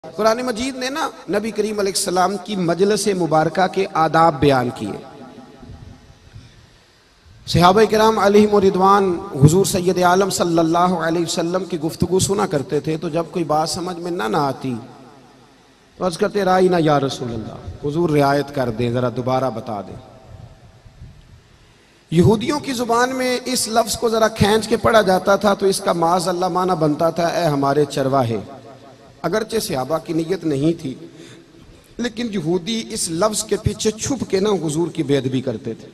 कुरान मजीद ने ना नबी करीम अलैहिस्सलाम की मजलिस मुबारका के आदाब बयान किए। सहाबा किराम अलैहिम रिदवान हुजूर सैयद आलम सल्लल्लाहु अलैहि वसल्लम की गुफ्तगू सुना करते थे, तो जब कोई बात समझ में ना आती तो अर्ज करते राई ना या रसूल अल्लाह, हुजूर रियायत कर दें, जरा दोबारा बता दें। यहूदियों की जुबान में इस लफ्ज को जरा खींच के पढ़ा जाता था तो इसका माज अल्लाह माना बनता था, ए हमारे चरवाहे। अगरचे सहाबा की नीयत नहीं थी, लेकिन यहूदी इस लफ्ज के पीछे छुप के ना हुजूर की बेअदबी करते थे।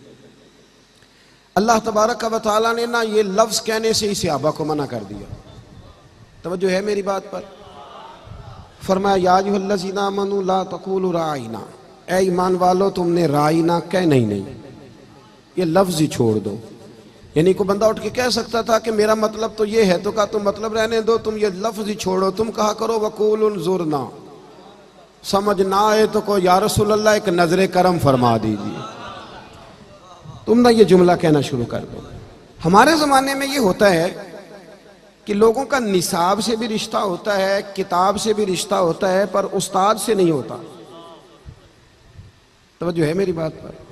अल्लाह तबारक व तआला ने ना ये लफ्ज कहने से ही सहाबा को मना कर दिया। तवज्जो है मेरी बात पर? फरमाया या अय्युहल्लज़ीना आमनू ला तक़ूलू राइना, ए ईमान वालो तुमने राइना कहना ही नहीं, ये लफ्ज ही छोड़ दो। यानी को बंदा उठ के कह सकता था कि मेरा मतलब तो ये है, तो कहा तुम मतलब रहने दो, तुम ये लफ्ज ही छोड़ो, तुम कहा करो वक़ूलुन ज़ुरना। समझ ना आए तो को या रसूल अल्लाह एक नजरे करम फरमा दीजिए, तुम ना ये जुमला कहना शुरू कर दो। हमारे ज़माने में ये होता है कि लोगों का निसाब से भी रिश्ता होता है, किताब से भी रिश्ता होता है, पर उस्ताद से नहीं होता। तो जो है मेरी बात पर,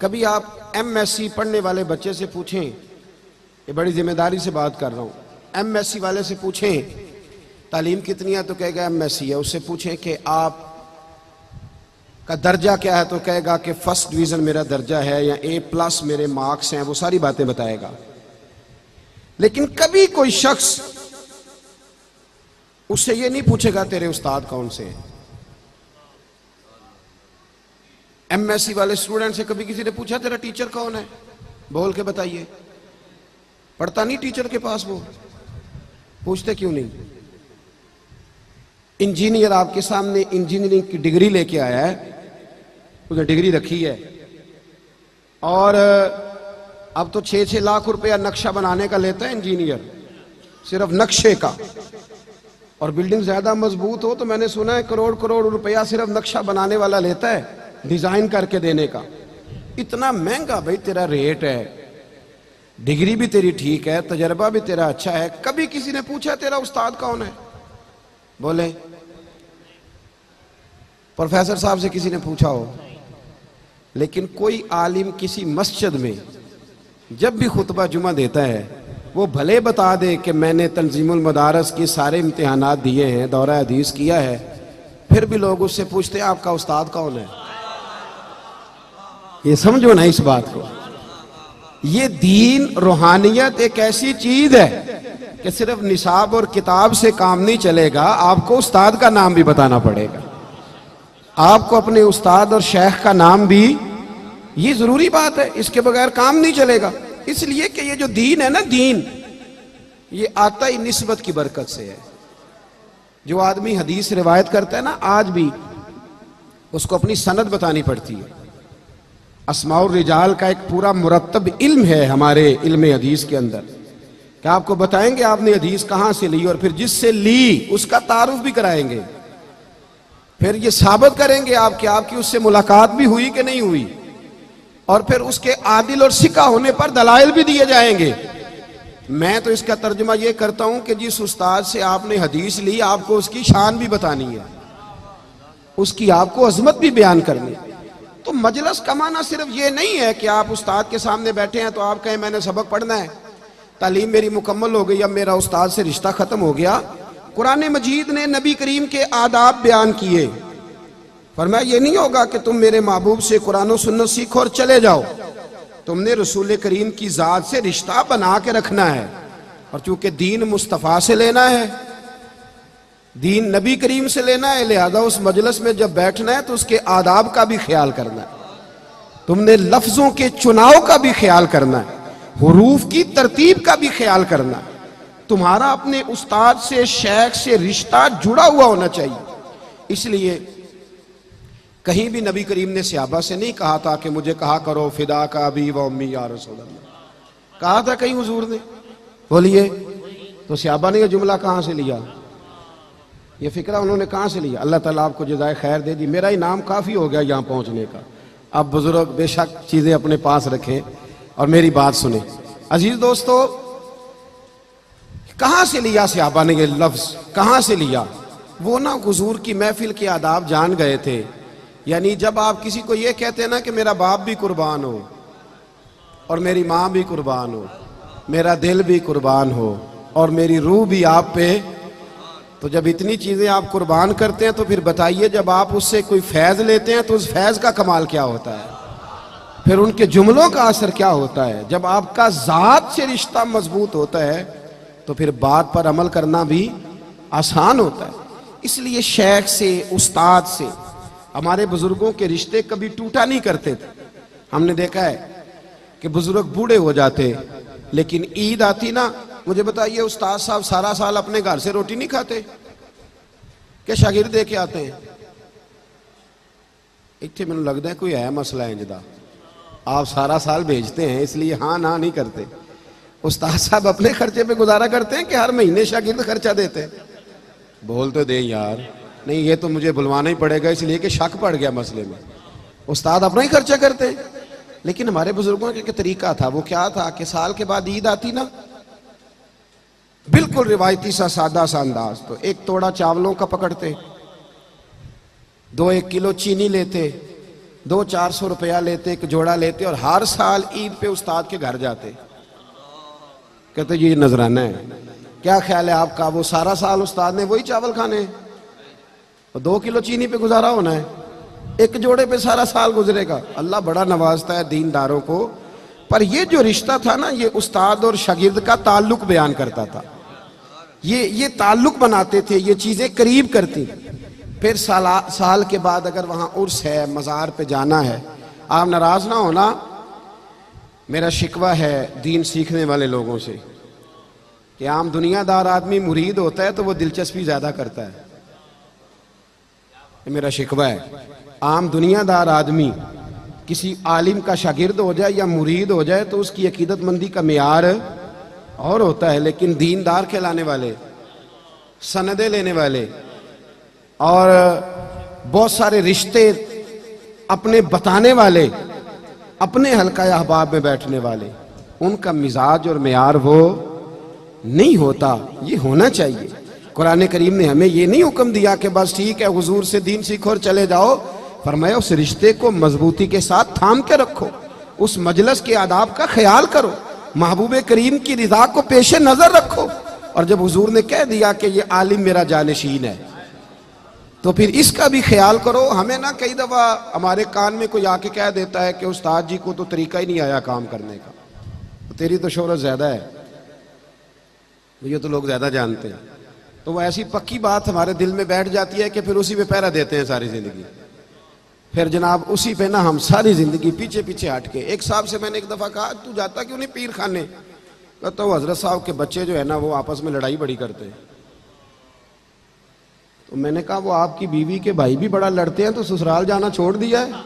कभी आप MSc पढ़ने वाले बच्चे से पूछें, ये बड़ी जिम्मेदारी से बात कर रहा हूँ, MSc वाले से पूछें तालीम कितनी है तो कहेगा MSc है। उससे पूछें कि आप का दर्जा क्या है तो कहेगा कि फर्स्ट डिवीज़न मेरा दर्जा है या A+ मेरे मार्क्स हैं, वो सारी बातें बताएगा। लेकिन कभी कोई शख्स उससे ये नहीं पूछेगा तेरे उस्ताद कौन से हैं। MSc वाले स्टूडेंट से कभी किसी ने पूछा तेरा टीचर कौन है, बोल के बताइए? पढ़ता नहीं टीचर के पास, वो पूछते क्यों नहीं? इंजीनियर आपके सामने इंजीनियरिंग की डिग्री लेके आया है, उसने डिग्री रखी है, और अब तो 6-6 लाख रुपया नक्शा बनाने का लेता है इंजीनियर, सिर्फ नक्शे का। और बिल्डिंग ज्यादा मजबूत हो तो मैंने सुना है करोड़ रुपया सिर्फ नक्शा बनाने वाला लेता है, डिजाइन करके देने का। इतना महंगा भाई तेरा रेट है, डिग्री भी तेरी ठीक है, तजर्बा भी तेरा अच्छा है, कभी किसी ने पूछा तेरा उस्ताद कौन है? बोले प्रोफेसर साहब से किसी ने पूछा हो। लेकिन कोई आलिम किसी मस्जिद में जब भी खुतबा जुमा देता है वो भले बता दे कि मैंने तंजीमुल मदारस की सारे इम्तिहानात दिए हैं, दौरा हदीस किया है, फिर भी लोग उससे पूछते हैं आपका उस्ताद कौन है। ये समझो ना इस बात को, ये दीन रूहानियत एक ऐसी चीज है कि सिर्फ निसाब और किताब से काम नहीं चलेगा, आपको उस्ताद का नाम भी बताना पड़ेगा, आपको अपने उस्ताद और शेख का नाम भी, ये जरूरी बात है, इसके बगैर काम नहीं चलेगा। इसलिए कि ये जो दीन है ना, दीन ये आता ही निस्बत की बरकत से है। जो आदमी हदीस रिवायत करता है ना, आज भी उसको अपनी सनद बतानी पड़ती है। अस्माउर रिजाल का एक पूरा मुरत्तब इल्म है हमारे इल्म हदीस के अंदर, कि आपको बताएंगे आपने हदीस कहां से ली, और फिर जिससे ली उसका तारुफ भी कराएंगे, फिर ये साबित करेंगे आपके आपकी उससे मुलाकात भी हुई कि नहीं हुई, और फिर उसके आदिल और सिका होने पर दलाइल भी दिए जाएंगे। मैं तो इसका तर्जुमा ये करता हूं कि जिस उस्ताद से आपने हदीस ली आपको उसकी शान भी बतानी है, उसकी आपको अजमत भी बयान करनी है। तो मजलिस का माना सिर्फ ये नहीं है कि आप उस्ताद के सामने बैठे हैं तो आप कहें मैंने सबक पढ़ना है, तालीम मेरी मुकम्मल हो गई, अब मेरा उस्ताद से रिश्ता खत्म हो गया। कुरान मजीद ने नबी करीम के आदाब बयान किए। फरमाया ये नहीं होगा कि तुम मेरे महबूब से कुरान और सुन्नत सीखो और चले जाओ, तुमने रसूल करीम की जात से रिश्ता बना के रखना है। और चूंकि दीन मुस्तफ़ा से लेना है, दीन नबी करीम से लेना है, लिहाजा उस मजलिस में जब बैठना है तो उसके आदाब का भी ख्याल करना है, तुमने लफ्जों के चुनाव का भी ख्याल करना है, हुरूफ की तरतीब का भी ख्याल करना है। तुम्हारा अपने उस्ताद से, शेख से रिश्ता जुड़ा हुआ होना चाहिए। इसलिए कहीं भी नबी करीम ने सहाबा से नहीं कहा था कि मुझे कहा करो फिदा का अबी व उम्मी या रसूल अल्लाह, कहा था कहीं हुजूर ने? बोलिए तो सहाबा ने यह जुमला कहां से लिया, ये फिक्रा उन्होंने कहां से लिया? अल्लाह ताला आपको जज़ाए खैर दे दी, मेरा इनाम काफी हो गया यहां पहुंचने का। अब बुजुर्ग बेशक चीजें अपने पास रखें और मेरी बात सुने। अजीज दोस्तों, कहां से लिया सहाबा ने ये लफ्ज, कहां से लिया? वो ना हुजूर की महफिल के आदाब जान गए थे। यानी जब आप किसी को ये कहते हैं ना कि मेरा बाप भी कुर्बान हो और मेरी माँ भी कुर्बान हो, मेरा दिल भी कुर्बान हो और मेरी रूह भी आप पे, तो जब इतनी चीजें आप कुर्बान करते हैं तो फिर बताइए जब आप उससे कोई फैज लेते हैं तो उस फैज का कमाल क्या होता है, फिर उनके जुमलों का असर क्या होता है। जब आपका जात से रिश्ता मजबूत होता है तो फिर बात पर अमल करना भी आसान होता है। इसलिए शेख से, उस्ताद से हमारे बुजुर्गों के रिश्ते कभी टूटा नहीं करते थे। हमने देखा है कि बुजुर्ग बूढ़े हो जाते लेकिन ईद आती ना, मुझे बताइए उस्ताद साहब सारा साल अपने घर से रोटी नहीं खाते कि शागिर्द दे के आते हैं? इतने मैंने लगता है कोई है मसला है जिदा आप सारा साल भेजते हैं इसलिए हाँ ना नहीं करते। उस्ताद साहब अपने खर्चे पे गुजारा करते हैं कि हर महीने शागिर्द खर्चा देते हैं? बोल तो दे यार। नहीं, ये तो मुझे बुलवाना ही पड़ेगा इसलिए कि शक पड़ गया मसले में। उस्ताद अपना ही खर्चा करते हैं। लेकिन हमारे बुजुर्गों का तरीका था, वो क्या था कि साल के बाद ईद आती ना, बिल्कुल रिवायती सा सादा सा अंदाज, तो एक तोड़ा चावलों का पकड़ते, 2-1 किलो चीनी लेते, 200-400 रुपया लेते, एक जोड़ा लेते और हर साल ईद पे उस्ताद के घर जाते। कहते ये नजराना है, क्या ख्याल है आपका? वो सारा साल उस्ताद ने वही चावल खाने हैं और 2 किलो चीनी पे गुजारा होना है, एक जोड़े पे सारा साल गुजरेगा। अल्लाह बड़ा नवाजता है दीनदारों को। पर ये जो रिश्ता था ना, ये उस्ताद और शागिर्द का ताल्लुक बयान करता था। ये ताल्लुक बनाते थे, ये चीजें करीब करती। फिर साल के बाद अगर वहां उर्स है, मज़ार पे जाना है, आप नाराज ना होना, मेरा शिकवा है दीन सीखने वाले लोगों से कि आम दुनियादार आदमी मुरीद होता है तो वो दिलचस्पी ज्यादा करता है। ये मेरा शिकवा है। आम दुनियादार आदमी किसी आलिम का शागिर्द हो जाए या मुरीद हो जाए तो उसकी अकीदतमंदी का मियार और होता है, लेकिन दीनदार कहलाने वाले, सनदे लेने वाले और बहुत सारे रिश्ते अपने बताने वाले, अपने हल्का अहबाब में बैठने वाले, उनका मिजाज और मियार वो नहीं होता। ये होना चाहिए। कुरान करीम ने हमें ये नहीं हुक्म दिया कि बस ठीक है हुजूर से दीन सीखो और चले जाओ। फरमाया उस रिश्ते को मजबूती के साथ थाम के रखो, उस मजलिस के आदाब का ख्याल करो, महबूब करीम की रिजा को पेशे नजर रखो। और जब हुजूर ने कह दिया कि ये आलिम मेरा जानशीन है तो फिर इसका भी ख्याल करो। हमें ना कई दफा हमारे कान में कोई आके कह देता है कि उस्ताद जी को तो तरीका ही नहीं आया काम करने का, तो तेरी तो शोहरत ज्यादा है, ये तो लोग ज्यादा जानते हैं। तो वो ऐसी पक्की बात हमारे दिल में बैठ जाती है कि फिर उसी पे पहरा देते हैं सारी जिंदगी। फिर जनाब उसी पे ना हम सारी जिंदगी पीछे पीछे हट के। एक साहब से मैंने एक दफा कहा तू जाता क्यों नहीं पीर खाने? कहता हूँ हजरत साहब के बच्चे जो है ना वो आपस में लड़ाई बड़ी करते हैं। तो मैंने कहा वो आपकी बीवी के भाई भी बड़ा लड़ते हैं तो ससुराल जाना छोड़ दिया है?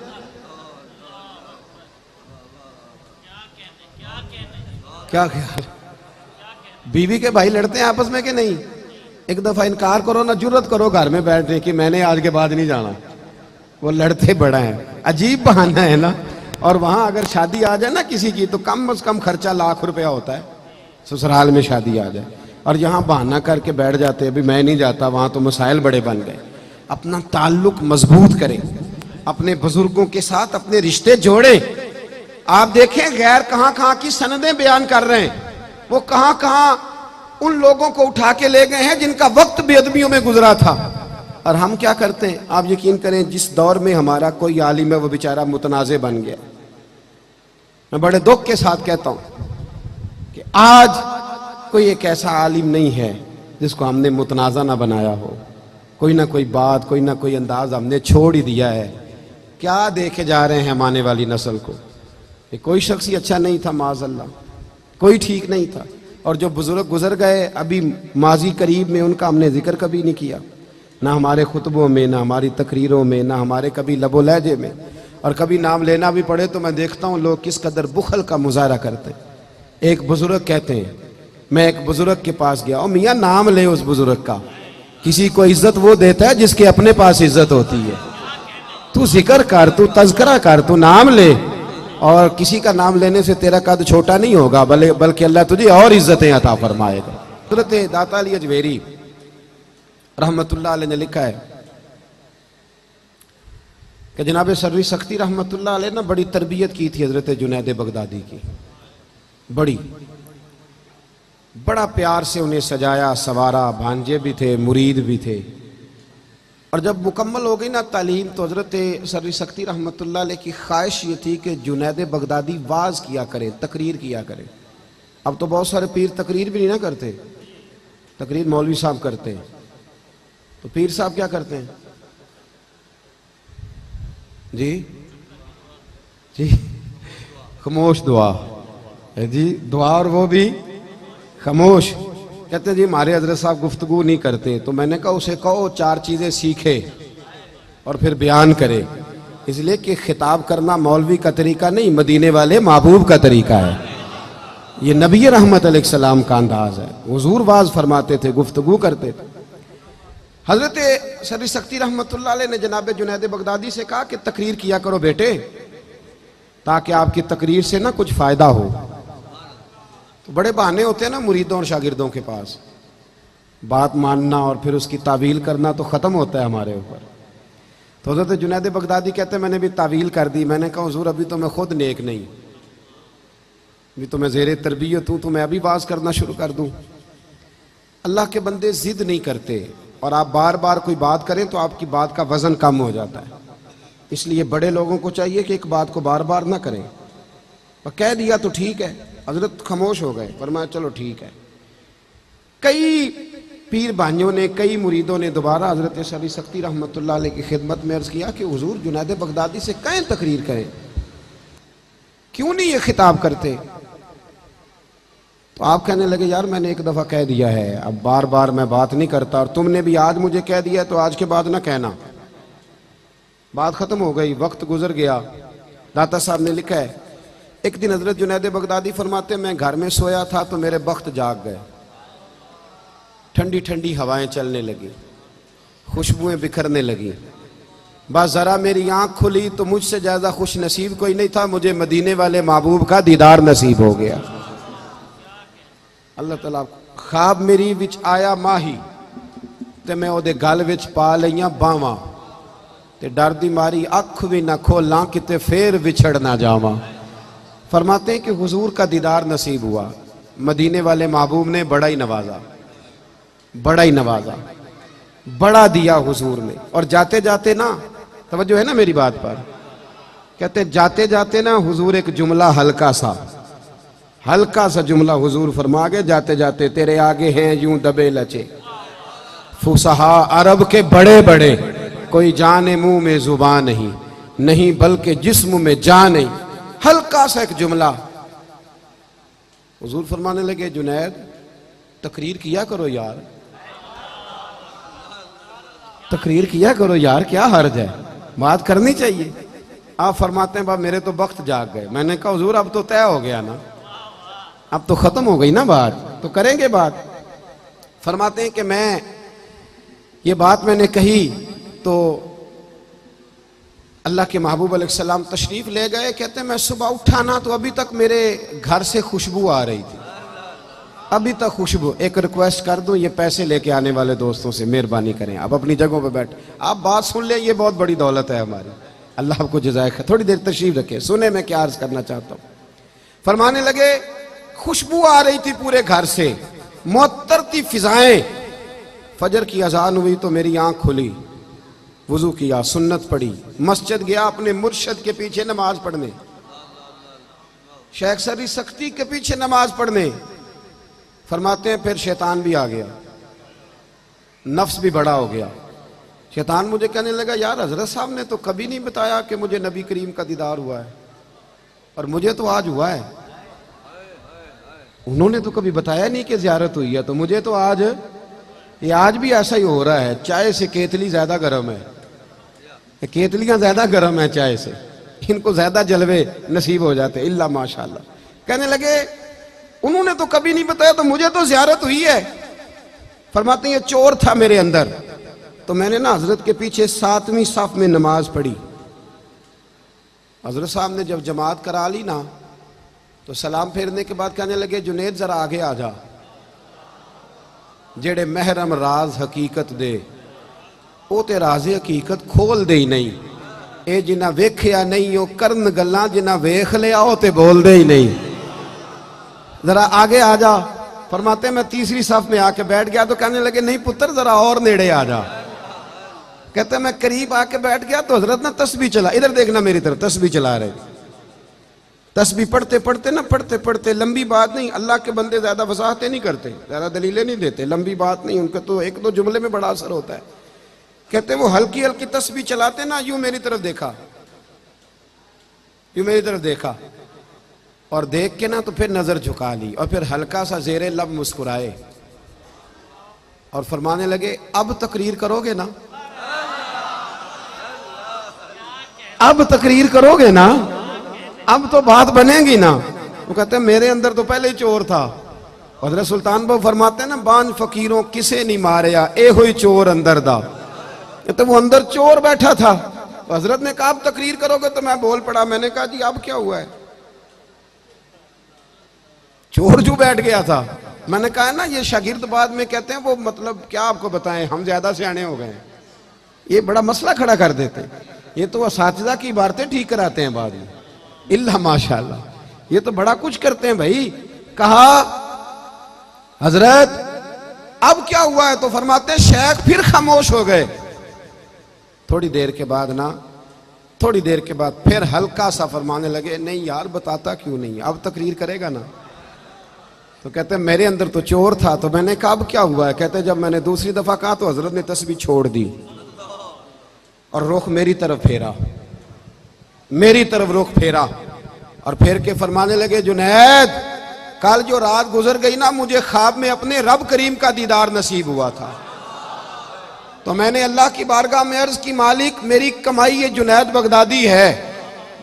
क्या ख्याल? बीवी के भाई लड़ते हैं आपस में कि नहीं? एक दफा इनकार करो ना, जुर्रत करो घर में बैठने की मैंने आज के बाद नहीं जाना। वो लड़ते बड़ा है, अजीब बहाना है ना। और वहां अगर शादी आ जाए ना किसी की तो कम से कम खर्चा लाख रुपया होता है, ससुराल में शादी आ जाए। और यहाँ बहाना करके बैठ जाते हैं, अभी मैं नहीं जाता वहां, तो मसाइल बड़े बन गए। अपना ताल्लुक मजबूत करें, अपने बुजुर्गों के साथ अपने रिश्ते जोड़े। आप देखें गैर कहां कहां की सनदें बयान कर रहे हैं, वो कहां कहां उन लोगों को उठा के ले गए हैं जिनका वक्त बेअदबियों में गुजरा था। और हम क्या करते हैं? आप यकीन करें जिस दौर में हमारा कोई आलिम है वो बेचारा मुतनाज़े बन गया। मैं बड़े दुख के साथ कहता हूं कि आज कोई एक ऐसा आलिम नहीं है जिसको हमने मुतनाज़ा ना बनाया हो। कोई ना कोई बात, कोई ना कोई अंदाज हमने छोड़ ही दिया है। क्या देखे जा रहे हैं हम आने वाली नस्ल को? कोई शख्स ही अच्छा नहीं था, माज़अल्लाह कोई ठीक नहीं था। और जो बुजुर्ग गुजर गए अभी माजी करीब में, उनका हमने जिक्र कभी नहीं किया, ना हमारे खुतबों में, ना हमारी तकरीरों में, ना हमारे कभी लबो लहजे में। और कभी नाम लेना भी पड़े तो मैं देखता हूँ लोग किस कदर बुखल का मुजाहरा करते। एक बुजुर्ग कहते हैं, मैं एक बुजुर्ग के पास गया, और मियाँ नाम ले उस बुजुर्ग का। किसी को इज्जत वो देता है जिसके अपने पास इज्जत होती है। तू जिक्र कर, तू तज़किरा कर, तू नाम ले, और किसी का नाम लेने से तेरा कद छोटा नहीं होगा, बल्कि अल्लाह तुझे और इज्जतें अता फरमाएगा। हज़रत दाता अली अजमेरी रहमतुल्लाह अलैह ने लिखा है कि जनाब सर्री सख्ती रहमतुल्लाह अलैह ने बड़ी तरबियत की थी हजरत जुनैद बगदादी की, बड़ा प्यार से उन्हें सजाया सवारा, भांजे भी थे, मुरीद भी थे। और जब मुकम्मल हो गई ना तालीम तो हजरत सर्री सख्ती रहमतुल्लाह अलैह की ख्वाहिश ये थी कि जुनैद बगदादी वाज किया करें, तकरीर किया करें। अब तो बहुत सारे पीर तकरीर भी नहीं ना करते, तकरीर मौलवी साहब करते हैं, तो पीर साहब क्या करते हैं जी? जी खामोश दुआ है जी, दुआ और वो भी खामोश। कहते जी हमारे हजरत साहब गुफ्तगू नहीं करते, तो मैंने कहा उसे कहो चार चीजें सीखे और फिर बयान करे, इसलिए कि खिताब करना मौलवी का तरीका नहीं, मदीने वाले महबूब का तरीका है। ये नबी रहमत अलैहिस्सलाम का अंदाज है। हुजूर वाज फरमाते थे, गुफ्तगू करते थे। हजरत सर्री सख्ती रहमतुल्लाह अलैह ने जनाब जुनैद बगदादी से कहा कि तकरीर किया करो बेटे, ताकि आपकी तकरीर से ना कुछ फायदा हो। तो बड़े बहाने होते हैं ना मुरीदों और शागिर्दों के पास, बात मानना और फिर उसकी तावील करना तो ख़त्म होता है हमारे ऊपर। तो हज़रत जुनैद बगदादी कहते हैं मैंने भी तावील कर दी। मैंने कहा हुज़ूर अभी तो मैं खुद नेक नहीं, अभी तो मैं ज़ेरे तरबियत हूँ, तो मैं अभी बात करना शुरू कर दूँ? अल्लाह के बंदे ज़िद नहीं करते, और आप बार बार कोई बात करें तो आपकी बात का वज़न कम हो जाता है। इसलिए बड़े लोगों को चाहिए कि एक बात को बार बार ना करें, और कह दिया तो ठीक है। हजरत खामोश हो गए, फरमाया चलो ठीक है। कई पीर भाइयों ने, कई मुरीदों ने दोबारा हजरत सर्री सख्ती रहमतुल्लाह अलैह की खिदमत में अर्ज़ किया कि हुजूर जुनैद बगदादी से कहें तकरीर करें, क्यों नहीं ये खिताब करते? तो आप कहने लगे यार मैंने एक दफ़ा कह दिया है, अब बार बार मैं बात नहीं करता, और तुमने भी आज मुझे कह दिया तो आज के बाद ना कहना। बात ख़त्म हो गई, वक्त गुजर गया। दाता साहब ने लिखा है एक दिन हजरत जुनैद बगदादी फरमाते मैं घर में सोया था तो मेरे बख्त जाग गए, ठंडी ठंडी हवाएं चलने लगी, खुशबुएं बिखरने लगी। बस ज़रा मेरी आंख खुली तो मुझसे ज़्यादा खुश नसीब कोई नहीं था, मुझे मदीने वाले महबूब का दीदार नसीब हो गया। अल्लाह तआला ख्वाब मेरी विच आया माही ते मैं ओदे गल विच पा लईयां बावां, ते डर दी मारी अख भी ना खोलां किते फेर विछड़ ना जावां। फरमाते हैं कि हुजूर का दीदार नसीब हुआ, मदीने वाले महबूब ने बड़ा ही नवाजा, बड़ा ही नवाजा, बड़ा दिया हुजूर ने। और जाते जाते ना, तवज्जो है ना मेरी बात पर, कहते जाते जाते ना हुजूर एक जुमला हल्का सा जुमला हुजूर फरमा गए जाते जाते, तेरे आगे हैं यूं दबे लचे फुसहा अरब के बड़े बड़े, कोई जाने मुंह में जुबान नहीं, नहीं बल्कि जिस्म में जान नहीं। हल्का सा एक जुमला। हुजूर फरमाने लगे जुनैद तकरीर किया करो यार, तकरीर किया करो यार, क्या हर्ज है, बात करनी चाहिए। आप फरमाते हैं बाप मेरे तो वक्त जाग गए। मैंने कहा हुजूर अब तो तय हो गया ना, अब तो खत्म हो गई ना बात, तो करेंगे बात। फरमाते हैं कि मैं ये बात मैंने कही तो अल्लाह के महबूब अलैहिस्सलाम तशरीफ ले गए। कहते हैं मैं सुबह उठा ना तो अभी तक मेरे घर से खुशबू आ रही थी, अभी तक खुशबू। एक रिक्वेस्ट कर दूं, ये पैसे लेके आने वाले दोस्तों से मेहरबानी करें, आप अपनी जगहों पे बैठ, आप बात सुन लें, ये बहुत बड़ी दौलत है हमारी, अल्लाह आपको जज़ाए खैर। थोड़ी देर तशरीफ रखे, सुने मैं क्या अर्ज करना चाहता हूँ। फरमाने लगे खुशबू आ रही थी पूरे घर से, मुअत्तर थी फिजाएं। फजर की अजान हुई तो मेरी आंख खुली, वुजू किया, सुन्नत पढ़ी, मस्जिद गया अपने मुर्शद के पीछे नमाज पढ़ने, शेख सर्री सख्ती के पीछे नमाज पढ़ने। फरमाते हैं फिर शैतान भी आ गया, नफ्स भी बड़ा हो गया। शैतान मुझे कहने लगा यार हजरत साहब ने तो कभी नहीं बताया कि मुझे नबी करीम का दीदार हुआ है, और मुझे तो आज हुआ है। उन्होंने तो कभी बताया नहीं कि ज़ियारत हुई है, तो मुझे तो आज, ये आज भी ऐसा ही हो रहा है। चाय से केतली ज्यादा गर्म है, केतलियां ज्यादा गर्म है चाय से, इनको ज्यादा जलवे नसीब हो जाते इल्ला माशाल्लाह। कहने लगे उन्होंने तो कभी नहीं बताया, तो मुझे तो ज़ियारत हुई है। फरमाते हैं चोर था मेरे अंदर, तो मैंने ना हजरत के पीछे 7वीं सफ में नमाज पढ़ी। हजरत साहब ने जब जमात करा ली ना, तो सलाम फेरने के बाद कहने लगे जुनैद जरा आगे आ जा। जेड़े महरम राज हकीकत दे वो ते राज़े हकीकत खोल दे ही नहीं। ये जिन्ना वेख्या नहीं वो करन गल्लां, जिन्ना वेख लिया वो ते बोल दे ही नहीं। जरा आगे आ जा। फरमाते मैं तीसरी सफ में आके बैठ गया तो कहने लगे नहीं पुत्र जरा और नेड़े आ जा। कहते मैं करीब आके बैठ गया तो हजरत ना तस्बीह चला, इधर देखना मेरी तरफ, तस्बीह चला रहे। तस्बीह पढ़ते पढ़ते ना, पढ़ते पढ़ते, लंबी बात नहीं, अल्लाह के बंदे ज्यादा वजाहतें नहीं करते, ज्यादा दलीलें नहीं देते, लंबी बात नहीं, उनका तो एक दो जुमले में बड़ा असर होता है। कहते वो हल्की हल्की तस्बीह चलाते ना, यूं मेरी तरफ देखा, यूं मेरी तरफ देखा और देख के ना तो फिर नजर झुका ली और फिर हल्का सा जेरे लब मुस्कुराए और फरमाने लगे अब तकरीर करोगे ना, अब तकरीर करोगे ना, अब तो बात बनेगी ना। वो कहते हैं मेरे अंदर तो पहले ही चोर था। हज़रत सुल्तान बाबू फरमाते हैं ना बांझ फकीरों किसे नहीं मारिया ए हुई चोर अंदर दा। तो वो अंदर चोर बैठा था। तो हजरत ने कहा अब तकरीर करोगे, तो मैं बोल पड़ा, मैंने कहा जी अब क्या हुआ है, चोर जो बैठ गया था। मैंने कहा ना ये शागिर्द बाद में कहते हैं वो मतलब क्या आपको बताएं, हम ज्यादा सियाने हो गए, ये बड़ा मसला खड़ा कर देते हैं। ये तो असातिज़ा की इबारतें ठीक कराते हैं बाद में, इल्ला माशाअल्लाह, ये तो बड़ा कुछ करते हैं भाई। कहा हजरत अब क्या हुआ है, तो फरमाते हैं शेख फिर खामोश हो गए। थोड़ी देर के बाद ना, थोड़ी देर के बाद फिर हल्का सा फरमाने लगे नहीं यार बताता क्यों नहीं, अब तकरीर करेगा ना। तो कहते हैं मेरे अंदर तो चोर था। तो मैंने कहा अब क्या हुआ है। कहते जब मैंने दूसरी दफा कहा तो हजरत ने तस्बीह छोड़ दी और रुख मेरी तरफ फेरा, मेरी तरफ रुख फेरा और फेर के फरमाने लगे जुनैद कल जो रात गुजर गई ना, मुझे ख्वाब में अपने रब करीम का दीदार नसीब हुआ था। तो मैंने अल्लाह की बारगाह में अर्ज की मालिक मेरी कमाई ये जुनैद बगदादी है,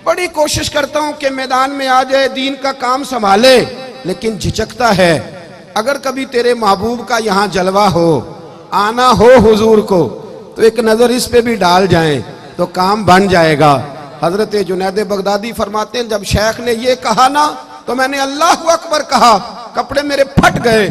बड़ी कोशिश करता हूं कि मैदान में आ जाए, दीन का काम संभाले, लेकिन झिझकता है। अगर कभी तेरे महबूब का यहाँ जलवा हो, आना हो हुजूर को, तो एक नजर इस पे भी डाल जाएं तो काम बन जाएगा। हजरत जुनैद बगदादी फरमाते हैं जब शेख ने ये कहा ना तो मैंने अल्लाह अकबर कहा, कपड़े मेरे फट गए,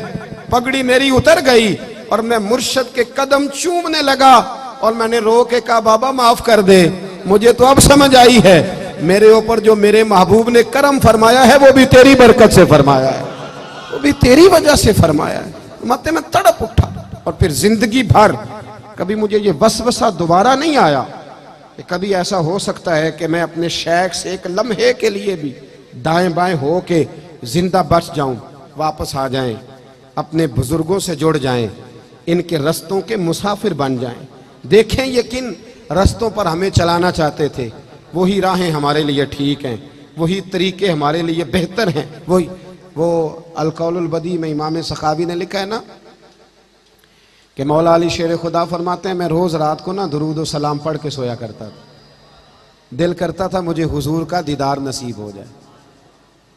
पगड़ी मेरी उतर गई और मैं मुर्शद के कदम चूमने लगा और मैंने रो के कहा बाबा माफ कर दे, मुझे तो अब समझ आई है मेरे ऊपर जो मेरे महबूब ने करम फरमाया है वो भी तेरी बरकत से फरमाया है, वो भी तेरी वजह से फरमाया है। मत में तड़प उठा और फिर जिंदगी भर कभी मुझे ये वसवसा दोबारा नहीं आया कि कभी ऐसा हो सकता है कि मैं अपने शेख से एक लम्हे के लिए भी दाएं बाएं हो के जिंदा बच जाऊं, वापस आ जाएं, अपने बुजुर्गों से जुड़ जाएं, इनके रस्तों के मुसाफिर बन जाएं। देखें ये किन रस्तों पर हमें चलाना चाहते थे, वही राहें हमारे लिए ठीक हैं, वही तरीके हमारे लिए बेहतर हैं। वही वो अल-कौलुल बदी में इमाम सखावी ने लिखा है ना कि मौला अली शेर खुदा फरमाते हैं मैं रोज रात को ना दुरूद और सलाम पढ़ के सोया करता था, दिल करता था मुझे हुजूर का दीदार नसीब हो जाए,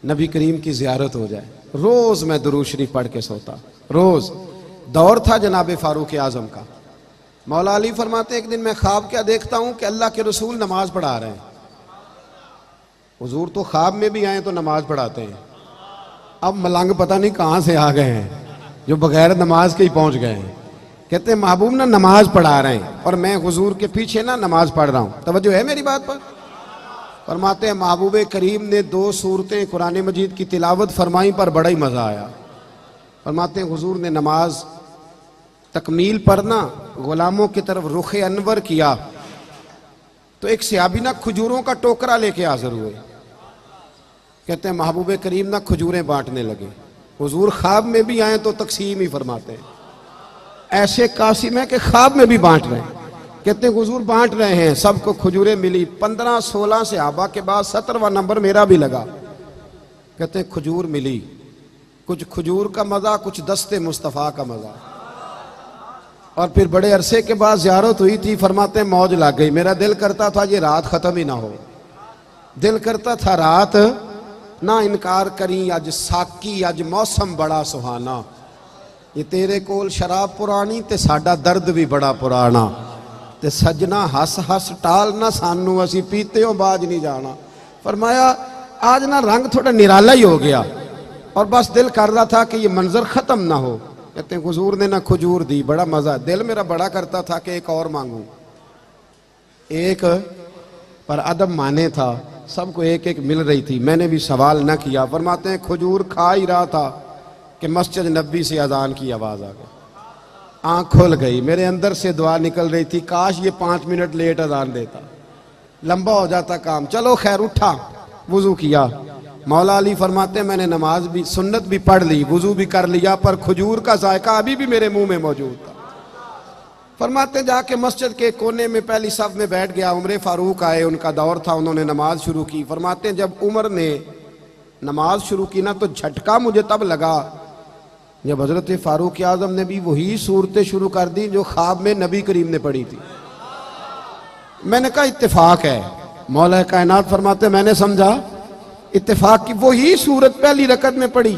नबी करीम की जियारत हो जाए। रोज मैं दुरूद शरीफ पढ़ के सोता, रोज। दौर था जनाब फारूक आजम का। मौला अली फरमाते हैं एक दिन मैं ख्वाब क्या देखता हूं कि अल्लाह के रसूल नमाज पढ़ा रहे हैं। हुजूर तो ख्वाब में भी आए तो नमाज पढ़ाते हैं, अब मलंग पता नहीं कहां से आ गए हैं जो बगैर नमाज के ही पहुंच गए हैं। कहते हैं महबूब ना नमाज पढ़ा रहे हैं और मैं हुजूर के पीछे ना नमाज पढ़ रहा हूं। तवज्जो है मेरी बात पर। फरमाते हैं महबूब करीम ने 2 सूरतें कुरान मजीद की तिलावत फरमाई पर बड़ा ही मजा आया। फरमाते हैं हुजूर ने नमाज तकमील पर ना गुलामों की तरफ रुख अनवर किया तो एक सहाबी ना खजूरों का टोकरा लेके हाजिर हुए। कहते हैं महबूब करीम ना खजूरें बांटने लगे। हुजूर ख्वाब में भी आए तो तकसीम ही फरमाते हैं, ऐसे कासिम है कि ख्वाब में भी बांट रहे हैं। कहते हैं हुजूर बांट रहे हैं, सबको खजूरें मिली। 15-16 सहाबा के बाद 17वां नंबर मेरा भी लगा। कहते हैं खजूर मिली, कुछ खजूर का मजा, कुछ दस्ते मुस्तफ़ा का मजा। और फिर बड़े अरसे के बाद ज़ियारत हुई थी, फरमाते हैं मौज लग गई। मेरा दिल करता था ये रात खत्म ही ना हो, दिल करता था रात ना इनकार करी, अज साकी अज मौसम बड़ा सुहाना, ये तेरे कोल शराब पुरानी ते साडा दर्द भी बड़ा पुराना, ते सजना हस हस टाल ना सानू असी पीते हो बाज नहीं जाना। फरमाया आज ना रंग थोड़ा निराला ही हो गया और बस दिल कर रहा था कि ये मंजर खत्म ना हो, कहते हैं हुजूर ने ना खजूर दी, बड़ा मजा, दिल मेरा बड़ा करता था कि एक और मांगू, एक पर अदब माने था, सबको एक एक मिल रही थी, मैंने भी सवाल न किया। फरमाते हैं खजूर खा ही रहा था कि मस्जिद नबी से अजान की आवाज आ गई, आंख खुल गई, मेरे अंदर से दुआ निकल रही थी, काश ये 5 मिनट लेट अजान देता, लंबा हो जाता काम। चलो खैर, उठा, वुजू किया। मौला अली फरमाते हैं मैंने नमाज भी, सुन्नत भी पढ़ ली, वुजू भी कर लिया, पर खजूर का जायका अभी भी मेरे मुंह में मौजूद था। फरमाते जाके मस्जिद के कोने में पहली सफ में बैठ गया। उमर फारूक आए, उनका दौर था, उन्होंने नमाज शुरू की। फरमाते हैं जब उमर ने नमाज शुरू की ना, तो झटका मुझे तब लगा जब हजरत फारूक आजम ने भी वही सूरतें शुरू कर दी जो ख्वाब में नबी करीम ने पढ़ी थी। मैंने कहा इत्तेफाक है। मौला कायनात फरमाते मैंने समझा इत्तेफाक की वही सूरत पहली रकत में पढ़ी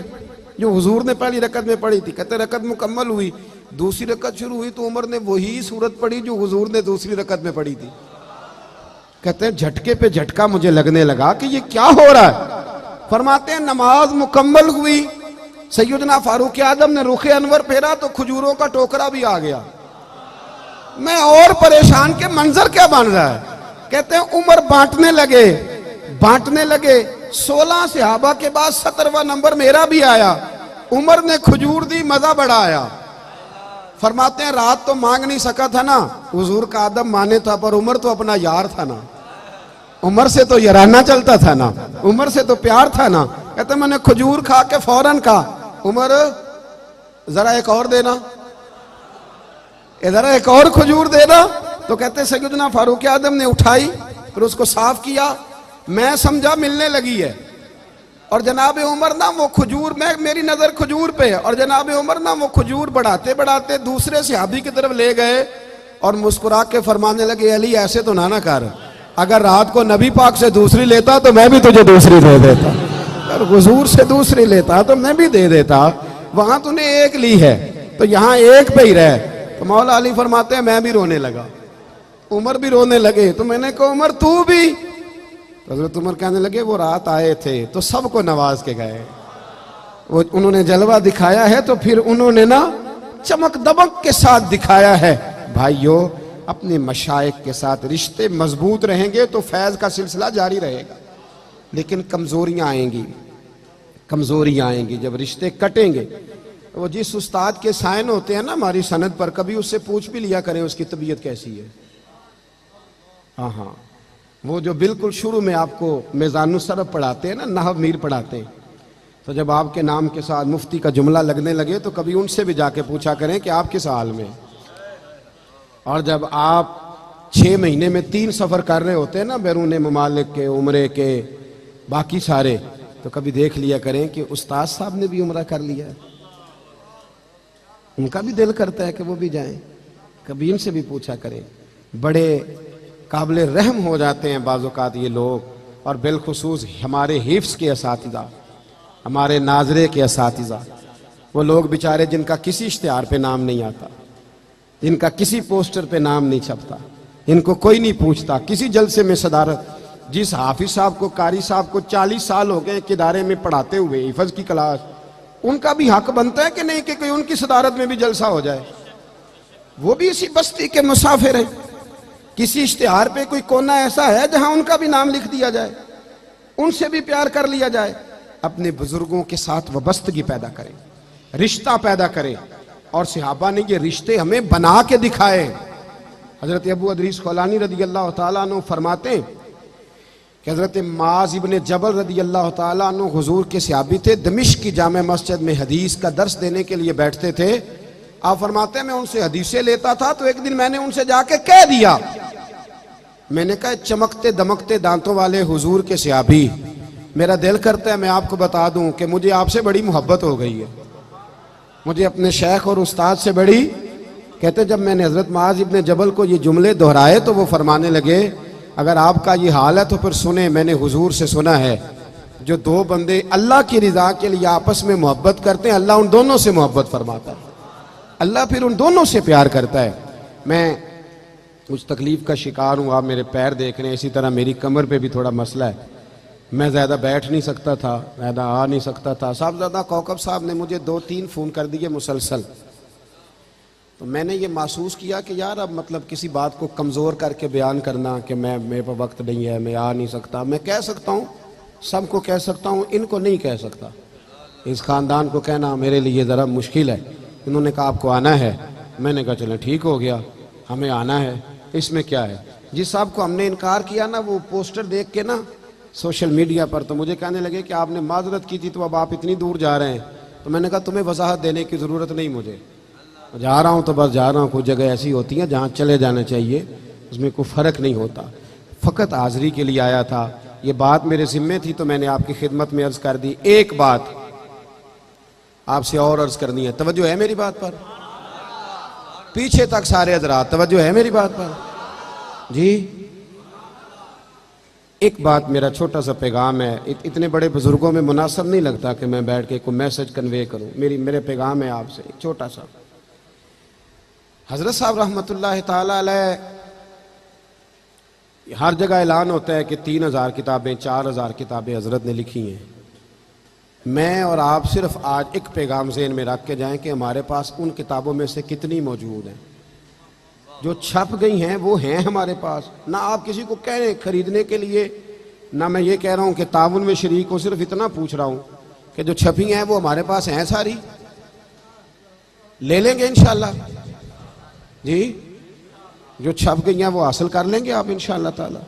जो हुजूर ने पहली रकत में पढ़ी थी। कहते रकत मुकम्मल हुई, दूसरी रकत शुरू हुई तो उमर ने वही सूरत पढ़ी जो हुजूर ने दूसरी रकत में पढ़ी थी। कहते हैं झटके पे झटका मुझे लगने लगा कि ये क्या हो रहा है। फरमाते हैं नमाज मुकम्मल हुई, सैयदना फारूक आजम ने रुखे अनवर फेरा तो खजूरों का टोकरा भी आ गया। मैं और परेशान के मंजर क्या बन रहा है। कहते हैं उमर बांटने लगे 16 सहाबा के बाद 17वां नंबर मेरा भी आया। उमर ने खजूर दी, मजा बड़ा आया। फरमाते हैं रात तो मांग नहीं सका था ना, हुजूर का आदम माने था, पर उमर तो अपना यार था ना, उमर से तो याराना चलता था ना, उमर से तो प्यार था ना। कहते मैंने खजूर खा के फौरन कहा उमर जरा एक और देना, जरा एक और खजूर देना। तो कहते सैयदना फारूक आजम ने उठाई, फिर उसको साफ किया, मैं समझा मिलने लगी है। और जनाब उमर ना वो खजूर, मैं मेरी नजर खजूर पे है, और जनाब उमर ना वो खजूर बढ़ाते बढ़ाते दूसरे सहाबी की तरफ ले गए और मुस्कुरा के फरमाने लगे अली ऐसे तो ना कर, अगर रात को नबी पाक से दूसरी लेता तो मैं भी तुझे दूसरी दे देता, अगर हुजूर से दूसरी लेता तो मैं भी दे देता, वहां तूने एक ली है तो यहाँ एक पे ही रहे। तो मौला अली फरमाते हैं मैं भी रोने लगा, उमर भी रोने लगे। तो मैंने कहा उमर तू भी? तो हज़रत उमर कहने लगे वो रात आए थे तो सबको नवाज के गए, वो उन्होंने जलवा दिखाया है तो फिर उन्होंने ना चमक दमक के साथ दिखाया है। भाइयों अपने मशाइख के साथ रिश्ते मजबूत रहेंगे तो फैज का सिलसिला जारी रहेगा, लेकिन कमजोरियां आएंगी जब रिश्ते कटेंगे। वो जिस उस्ताद के साइन होते हैं ना हमारी सनद पर, कभी उससे पूछ भी लिया करें उसकी तबीयत कैसी है। हाँ, वो जो बिल्कुल शुरू में आपको मेज़ानुस्सरफ पढ़ाते हैं ना, नहव मीर पढ़ाते हैं, तो जब आपके नाम के साथ मुफ्ती का जुमला लगने लगे तो कभी उनसे भी जाके पूछा करें कि आप किस हाल में। और जब आप 6 महीने में 3 सफ़र कर रहे होते हैं ना, बैरून ममालिक के, उम्रे के, बाकी सारे, तो कभी देख लिया करें कि उस्ताद साहब ने भी उम्रा कर लिया है, उनका भी दिल करता है कि वो भी जाएं, कभी इनसे भी पूछा करें। बड़े काबिल रहम हो जाते हैं बाज़-औक़ात ये लोग, और बिलखुसूस हमारे हिफ्ज़ के असातिज़ा, हमारे नाज़रे के असातिज़ा, वो लोग बेचारे जिनका किसी इश्तिहार पे नाम नहीं आता, जिनका किसी पोस्टर पे नाम नहीं छपता, इनको कोई नहीं पूछता, किसी जलसे में सदारत। जिस हाफिज साहब को, कारी साहब को 40 साल हो गए एक इदारे में पढ़ाते हुए हिफ्ज़ की क्लास, उनका भी हक बनता है कि नहीं कि कोई उनकी सदारत में भी जलसा हो जाए। वो भी इसी बस्ती के मुसाफिर हैं, किसी इश्तिहार पे कोई कोना ऐसा है जहां उनका भी नाम लिख दिया जाए, उनसे भी प्यार कर लिया जाए। अपने बुजुर्गों के साथ वबस्तगी पैदा करें, रिश्ता पैदा करें, और सहाबा ने ये रिश्ते हमें बना के दिखाए। हजरत अबू अदरीस खौलानी रदी अल्लाह तआला अन्हु फरमाते हैं कि हजरत माज इब्ने जबल रदी अल्लाह तआला अन्हु हुजूर के सहाबी थे, दमिश्क की जामे मस्जिद में हदीस का दर्स देने के लिए बैठते थे। आप फरमाते हैं मैं उनसे हदीसें लेता था, तो एक दिन मैंने उनसे जाके कह दिया, मैंने कहा चमकते दमकते दांतों वाले हुजूर के सहाबी, मेरा दिल करता है मैं आपको बता दूं कि मुझे आपसे बड़ी मोहब्बत हो गई है, मुझे अपने शेख और उस्ताद से बड़ी। कहते जब मैंने हजरत माज इब्ने जबल को ये जुमले दोहराए तो वो फरमाने लगे अगर आपका ये हाल है तो फिर सुने, मैंने हुजूर से सुना है जो 2 बंदे अल्लाह की रिजा के लिए आपस में मोहब्बत करते हैं, अल्लाह उन दोनों से मोहब्बत फरमाता है, अल्लाह फिर उन दोनों से प्यार करता है। मैं उस तकलीफ का शिकार हूँ, आप मेरे पैर देख रहे हैं, इसी तरह मेरी कमर पे भी थोड़ा मसला है, मैं ज़्यादा बैठ नहीं सकता था, ज़्यादा आ नहीं सकता था। साहबजादा कौकब साहब ने मुझे 2-3 फ़ोन कर दिए मुसलसल, तो मैंने ये महसूस किया कि यार अब मतलब किसी बात को कमज़ोर करके बयान करना कि मैं मेरे पर वक्त नहीं है, मैं आ नहीं सकता, मैं कह सकता हूँ, सबको कह सकता हूँ, इनको नहीं कह सकता। इस ख़ानदान को कहना मेरे लिए ज़रा मुश्किल है। इन्होंने कहा आपको आना है, मैंने कहा चलें ठीक हो गया, हमें आना है, इसमें क्या है। जिस साहब को हमने इनकार किया ना, वो पोस्टर देख के ना सोशल मीडिया पर, तो मुझे कहने लगे कि आपने माजरत की थी तो अब आप इतनी दूर जा रहे हैं। तो मैंने कहा तुम्हें वजाहत देने की ज़रूरत नहीं, मुझे जा रहा हूँ तो बस जा रहा हूँ। कुछ जगह ऐसी होती हैं जहाँ चले जाना चाहिए, उसमें कोई फ़र्क नहीं होता। फ़कत हाज़री के लिए आया था, ये बात मेरे ज़िम्मे थी तो मैंने आपकी खिदमत में अर्ज़ कर दी। एक बात आपसे और अर्ज़ करनी है, तवज्जो है मेरी बात पर? पीछे तक सारे हज़रात, तवज्जो है मेरी बात पर? जी, एक बात, मेरा छोटा सा पैगाम है। इतने बड़े बुजुर्गों में मुनासिब नहीं लगता कि मैं बैठ के कोई मैसेज कन्वे करूं। मेरे पैगाम है आपसे एक छोटा सा। हजरत साहब रहमतुल्लाह ताला अलैह, हर जगह ऐलान होता है कि 3000 किताबें 4000 किताबें हजरत ने लिखी हैं। मैं और आप सिर्फ आज एक पैगाम ज़हन में रख के जाएं कि हमारे पास उन किताबों में से कितनी मौजूद हैं जो छप गई हैं, वो हैं हमारे पास। ना आप किसी को कह रहे खरीदने के लिए, ना मैं ये कह रहा हूँ कि ताउन में शरीक हो, सिर्फ इतना पूछ रहा हूँ कि जो छपी हैं वो हमारे पास हैं, सारी ले लेंगे इंशाल्लाह जी। जो छप गई हैं वो हासिल कर लेंगे आप इंशाल्लाह ताला।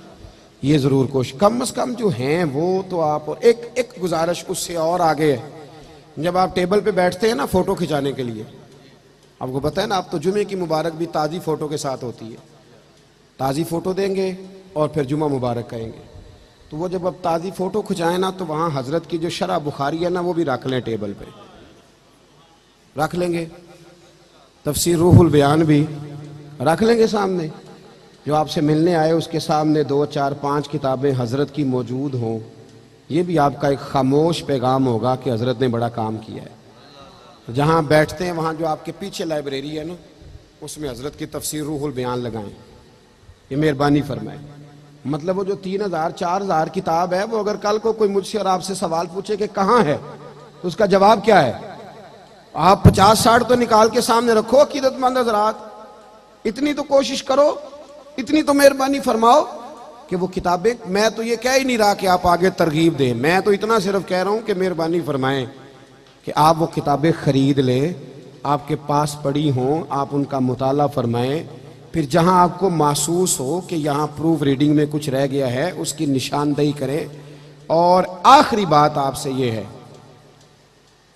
ये ज़रूर कोशिश, कम से कम जो हैं वो तो आप। और एक गुजारिश उससे और आगे है, जब आप टेबल पे बैठते हैं ना फ़ोटो खिंचाने के लिए, आपको पता है ना, आप तो जुमे की मुबारक भी ताज़ी फ़ोटो के साथ होती है। ताज़ी फ़ोटो देंगे और फिर जुमा मुबारक कहेंगे। तो वो जब आप ताज़ी फ़ोटो खिंचाएं ना, तो वहाँ हज़रत की जो शरह बुखारी है ना, वो भी रख लें, टेबल पे रख लेंगे। तफसीर रूहुल बयान भी रख लेंगे सामने। जो आपसे मिलने आए उसके सामने 2 4 5 किताबें हज़रत की मौजूद हों। ये भी आपका एक खामोश पैगाम होगा कि हज़रत ने बड़ा काम किया है। जहाँ बैठते हैं वहाँ जो आपके पीछे लाइब्रेरी है ना, उसमें हज़रत की तफसीर रूहुल बयान लगाएं। ये मेहरबानी फरमाए। मतलब वो जो 3000 4000 किताब है, वो अगर कल को कोई मुझसे और आपसे सवाल पूछे कि कहाँ है, तो उसका जवाब क्या है? आप 50-60 तो निकाल के सामने रखो अकीदतमंद हज़रात। इतनी तो कोशिश करो, इतनी तो मेहरबानी फरमाओ कि वो किताबें, मैं तो ये कह ही नहीं रहा कि आप आगे तरगीब दें, मैं तो इतना सिर्फ कह रहा हूँ कि मेहरबानी फरमाएं कि आप वो किताबें ख़रीद लें, आपके पास पड़ी हों, आप उनका मुताला फरमाएं। फिर जहाँ आपको महसूस हो कि यहाँ प्रूफ रीडिंग में कुछ रह गया है, उसकी निशानदेही करें। और आखिरी बात आपसे ये है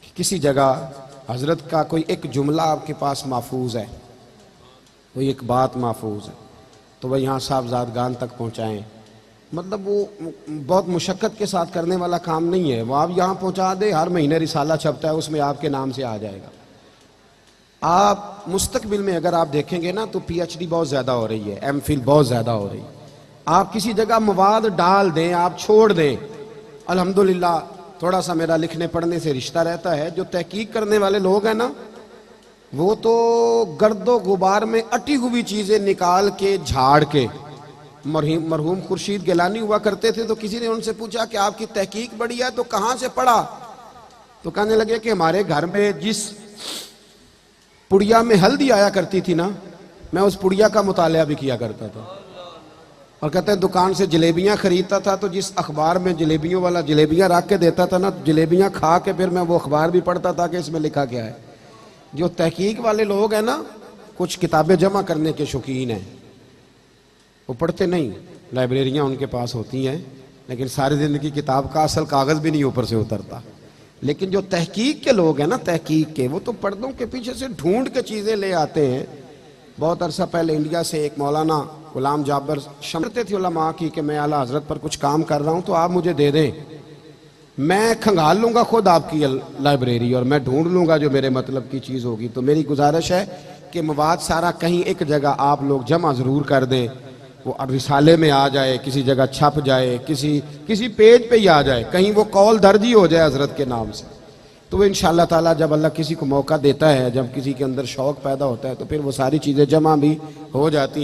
कि किसी जगह हज़रत का कोई एक जुमला आपके पास महफूज है, कोई एक बात महफूज है, तो वह यहाँ साहबजादगान तक पहुँचाएँ। मतलब वो बहुत मुशक्क़त के साथ करने वाला काम नहीं है। वो आप यहाँ पहुँचा दे, हर महीने रिसाला छपता है, उसमें आपके नाम से आ जाएगा। आप मुस्तकबिल में अगर आप देखेंगे ना, तो PhD बहुत ज़्यादा हो रही है, MPhil बहुत ज़्यादा हो रही है। आप किसी जगह मवाद डाल दें, आप छोड़ दें, अल्हम्दुलिल्लाह थोड़ा सा मेरा लिखने पढ़ने से रिश्ता रहता है। जो तहकीक करने वाले लोग हैं ना, वो तो गर्दो गुबार में अटी हुई चीज़ें निकाल के झाड़ के, मरहूम खुर्शीद गिलानी हुआ करते थे, तो किसी ने उनसे पूछा कि आपकी तहकीक बड़ी है तो कहाँ से पढ़ा? तो कहने लगे कि हमारे घर में जिस पुड़िया में हल्दी आया करती थी ना, मैं उस पुड़िया का मुताला भी किया करता था। और कहते हैं दुकान से जलेबियाँ खरीदता था, तो जिस अखबार में जलेबियों वाला जलेबियाँ रख के देता था ना, जलेबियाँ खा के फिर मैं वो अखबार भी पढ़ता था कि इसमें लिखा क्या है। जो तहकीक वाले लोग हैं ना, कुछ किताबें जमा करने के शौकीन हैं, वो पढ़ते नहीं, लाइब्रेरियाँ उनके पास होती हैं, लेकिन सारी ज़िंदगी किताब का असल कागज़ भी नहीं ऊपर से उतरता। लेकिन जो तहकीक के लोग हैं ना, तहकीक के, वो तो पर्दों के पीछे से ढूंढ के चीज़ें ले आते हैं। बहुत अरसा पहले इंडिया से एक मौलाना गुलाम जाबर शमरते थे उलमा की कि मैं आला हज़रत पर कुछ काम कर रहा हूँ, तो आप मुझे दे दें, मैं खंगाल लूँगा खुद आपकी लाइब्रेरी और मैं ढूंढ लूँगा जो मेरे मतलब की चीज़ होगी। तो मेरी गुजारिश है कि मवाद सारा कहीं एक जगह आप लोग जमा ज़रूर कर दें, वो रिसाले में आ जाए, किसी जगह छप जाए, किसी पेज पे ही आ जाए, कहीं वो कौल दर्ज ही हो जाए हज़रत के नाम से। तो वो इंशाअल्लाह ताला जब अल्लाह किसी को मौका देता है, जब किसी के अंदर शौक़ पैदा होता है, तो फिर वो सारी चीज़ें जमा भी हो जाती हैं।